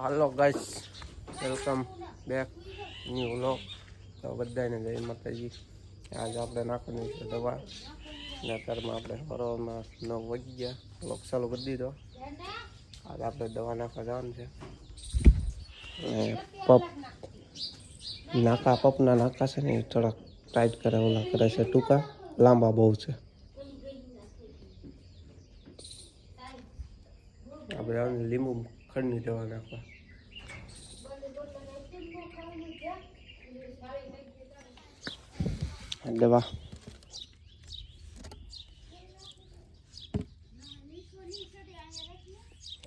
હાલો guys, welcome back new vlog. તો બધાને જય માતાજી. આજે આપણે નાખવાની છે દવા ને અત્યારમાં આપણે હરોળમાં 9 વાગી ગયા. વ્લોગ ચાલુ કરી દીધો. આજે આપણે દવા નાખવા જવાનું છે. પપ પપના નાકા છે ને થોડાક ટાઈટ કરે ઓલા કરે છે, ટૂંકા લાંબા બહુ છે. આપણે લીંબુ ખંડની દવા નાખવા દવા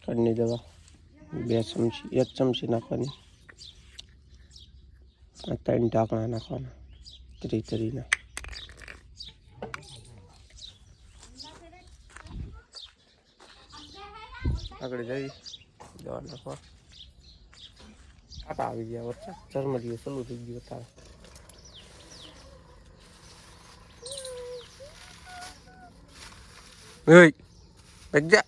ખંડની દવા 2 ચમચી 1 ચમચી નાખવાની. 3 ઢાંકણા નાખવાના તરીના. આગળ જઈ દવા નાખવા. કાંટા આવી ગયા વચ્ચે ચરમરીઓ ચાલુ થઈ ગયું તારે. ભેજા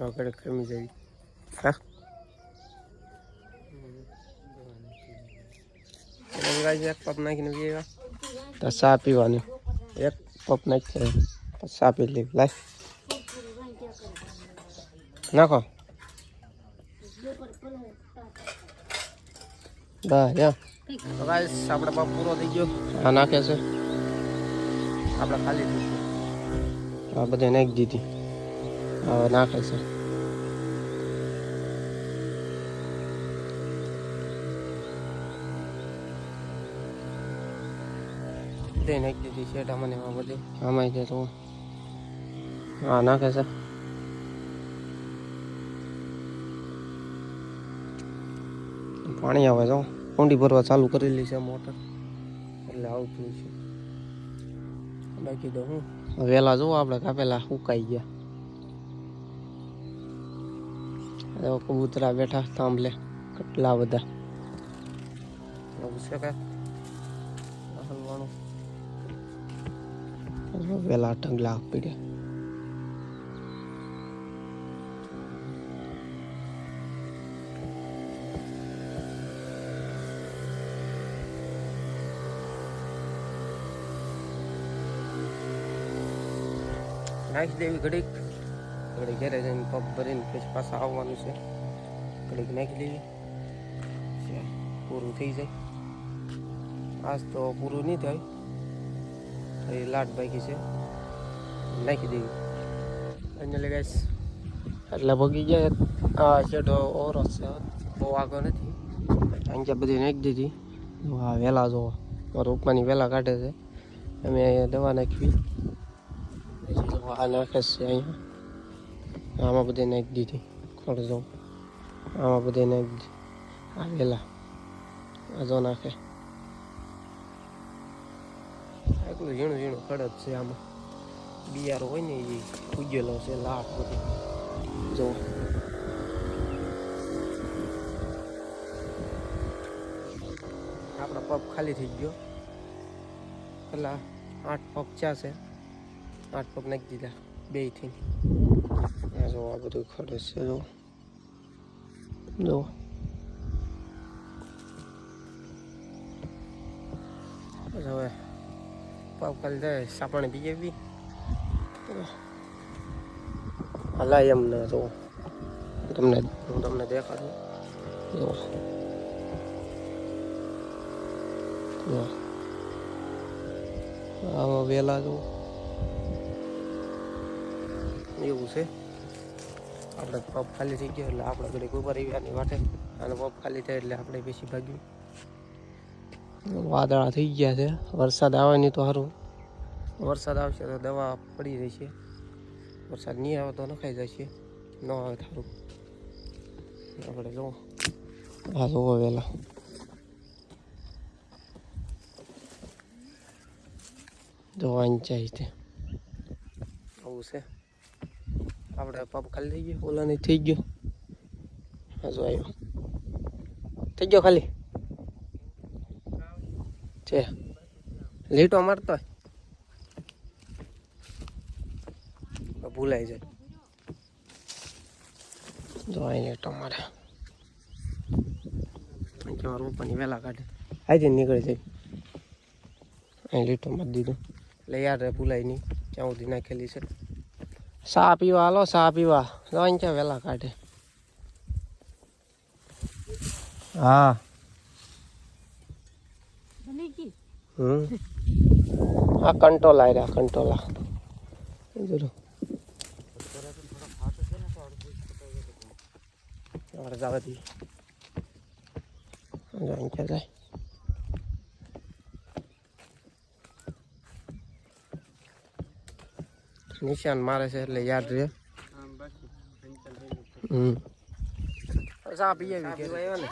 આગળ ખમી જાય. એક પપ નાખીને પીવા તો ચા પીવાની. એક પપ નાખી ચા પી લેવી. લાય નાખો બસ આપણે પપ પૂરો થઈ ગયો. આ નાખે છે આપણે ખાલી થઈ ગયું. આ બધે નાખી દીધી. હવે નાખે છે. બધે નાખી દીધી શેઠ મને એમાં બધે આમાં છે તો હા નાખે છે. પાણી આવે તો કુંડી ભરવા ચાલુ કરેલી છે મોટર, એટલે આવતું છે. બાકી તો હું વેલા જોવો આપણે કાપેલા સુકાઈ ગયા. કબૂતરા બેઠા થાંભલે કેટલા બધા છે કાંઈ હલવાનું. વેલા ઢગલા પીડ્યા. નાખી દેવી ઘડીક ઘરે જઈને પપ ભરીને પછી પાછા આવવાનું છે. ઘડીક નાખી દેવી પૂરું થઈ જાય. આજ તો પૂરું નહીં થાય, એ લાટ બાકી છે. નાખી દેવી અહીંયા લગાઈશ એટલે ભગી જાય. આ શેઠો ઓરો છે, બહુ આગળ નથી. અહીંયા બધી નાખી દીધી. હા વહેલા જોવો મારા ઉપમાની વહેલા કાઢે છે. અમે અહીંયા દવા નાખવી. આ નાખે છે અહીંયા. આમાં બધે નાખી દીધી. ખડ જો આમાં બધે નાખી દીધી. આ વહેલા આ જો નાખે. એટલું ઝીણું ઝીણું ખડ જ છે. આમાં બિયારો હોય ને એ ઉગેલો છે લાટ બધી. જો આપણા પપ ખાલી થઈ ગયો. પેલા 8 પપ ચા છે. 8 પપ નાખી દીધા 2 થી. જો આ બધું ખડે છે. જો હવે પપ ખાલી થાય સાપણી પી આવી. હલાય એમ ને જો તમને દેખાડું. જો આમાં વેલા જો એવું છે. આપણે પપ ખાલી થઈ ગયો એટલે આપણે ઘડી ઉભા રહી આની વાટે. અને પપ ખાલી થાય એટલે આપણે બેસી ભાગ્યું. વાદળા થઈ ગયા છે. વરસાદ આવે નહીં તો સારું. વરસાદ આવશે તો દવા પડી રહેશે. વરસાદ નહીં આવે તો નખાઈ જશે. ન આવે સારું. આપણે જુઓ આ જુઓ વહેલા જો વાંચાઈ તે આવું છે. આપણે પપ ખાલી થઈ ગયો. ઓલા નહીં થઈ ગયો. હા જો આવ્યો થઈ ગયો ખાલી. છે લીટો મારતો ભૂલાઈ જાય જો અહીં લીટો મારે મારું પણ વહેલા કાઢે આજે નીકળી જાય અહીં લીટો મારી દીધું એટલે યાર ભૂલાય નહીં ક્યાં સુધી નાખેલી છે સા પીવા હાલો સા પીવા જો અહીં ક્યાં વહેલા કાઢે હા આ કંટોલા રહ્યા કંટોલા જરૂર જવા દઈએ ક્યાં જાય નિશાન મારે છે એટલે યાદ રહે ચા પીએ આવ્યો ને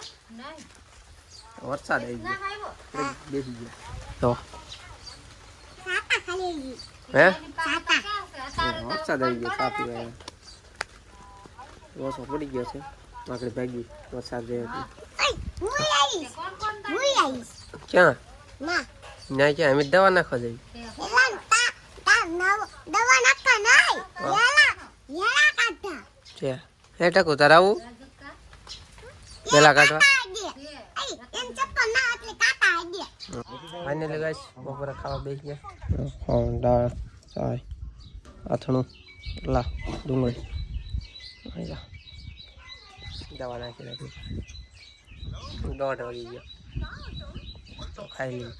વરસાદ આવી ગયો બેસી ગયો હે વરસાદ આવી ગયો ચા પીવા ઓછો પડી ગયો છે આગળ ભાગી વરસાદ રહ્યો ક્યાં ના ક્યાં અમે દવા નાખવા જઈએ હે ટકુ તારે આવું પેલા કાઢવા ફાઇનલી ગાઈસ બપોરે ખાવા બેસી ગયા દાળ ચાય અથણું લા ડુંગળી દવા નાખી રાખી 1:30 વાગી ગયો તો ખાઈ લઈએ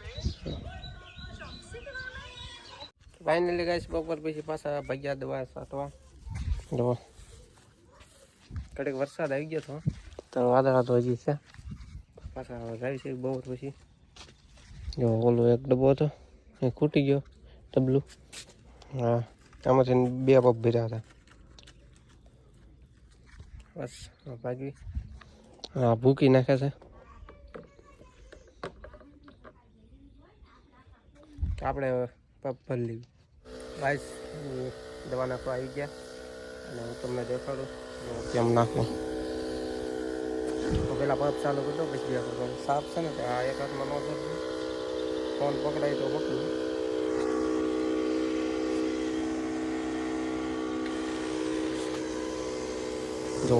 ફાઇનલી ગાઈસ બપોર પછી પાછા ભાગ્યા દવા સાટવા જો કડક વરસાદ આવી ગયો તો વાદળા તો હજી છે પાછા જાય છે બપોર પછી જો ઓલો એક ડબ્બો હતો એ ખૂટી ગયો ડબલું હા આમાંથી 2 પગ ભર્યા હતા બસ ભાગવી હા ભૂકી નાખે છે આપણે પગ ભરી લીધું ગાઈસ દવા નાખવા આવી ગયા અને હું તમને દેખાડું કેમ નાખું તો પેલા પગ ચાલુ કરતો પછી સાફ છે ને આ એક હાથમાં ન કરજો ફોન પકડાય તો પકડું જો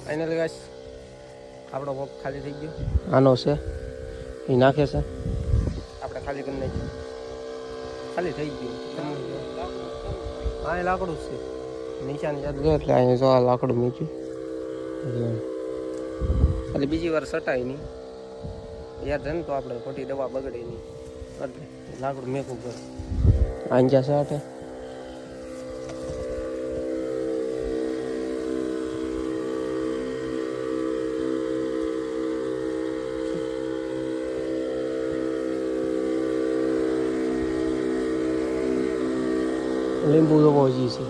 ફાઇનલી ગાઈસ આપણો પગ ખાલી થઈ ગયો આનો છે એ નાખે છે આપણે ખાલી કરી નાખ્યું ખાલી થઈ ગયું હા એ લાકડું છે નિશાન યાદ ગયો એટલે અહીંયા જો આ લાકડું મૂક્યું એટલે બીજી વાર સટાય નહીં યાદ રહે ને તો આપણે ખોટી દવા બગડે નહીં એટલે લાકડું મેકવું પડે આંજા સાટે લીંબુ તો હજી છે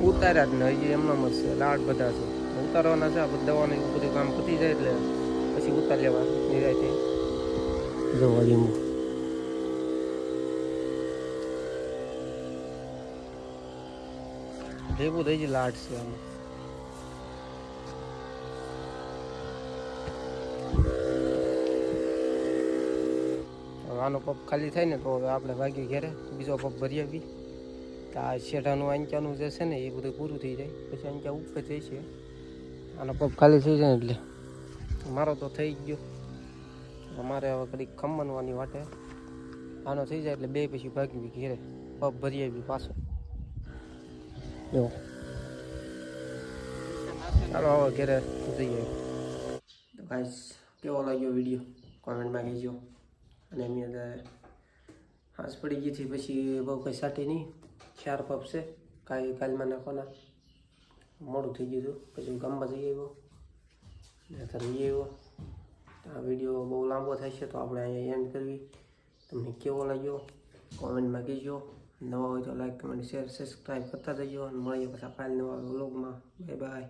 ઉતાર્યા જ ને હજી એમનામ જ છે લાડ બધા છે ઉતારવાના છે આ દવાનું એવું બધું કામ પતી જાય એટલે પછી ઉતાર લેવા નિરાયતે જોવા લીંબુ લીંબુ તો હજી લાડ છે આમાં આનો પગ ખાલી થાય ને તો હવે આપણે વાગ્યું ઘેરે બીજો પગ ભરી આવી તો આ શેઠાનું આંચાનું જે છે ને એ બધું પૂરું થઈ જાય પછી આંચા ઉપર થઈ છે આનો પગ ખાલી થઈ જાય ને એટલે મારો તો થઈ ગયો અમારે હવે કડીક ખમણવાની વાટે આનો થઈ જાય એટલે બે પછી ભાગવી ઘેરે પગ ભરી આવી પાછો જો ચાલો હવે ઘરે જઈએ. તો ગાઈસ કેવો લાગ્યો વિડીયો કોમેન્ટમાં કહેજો. અને એમની અંદર હાંસ પડી ગઈ હતી પછી બહુ કંઈ સાટી નહીં, 4 પપ છે કાલમાં નાખવાના. મોડું થઈ ગયું હતું પછી ગામમાં જઈ આવ્યો ને અત્યારે જઈ આવ્યો. આ વિડીયો બહુ લાંબો થાય છે તો આપણે અહીંયા એન્ડ કરવી. તમને કેવો લાગ્યો કોમેન્ટમાં કહેજો. નવા હોય તો લાઈક કમેન્ટ શેર સબસ્ક્રાઈબ કરતા જજો અને મળીએ પાછા કાલે નવા વ્લોગમાં. Bye bye.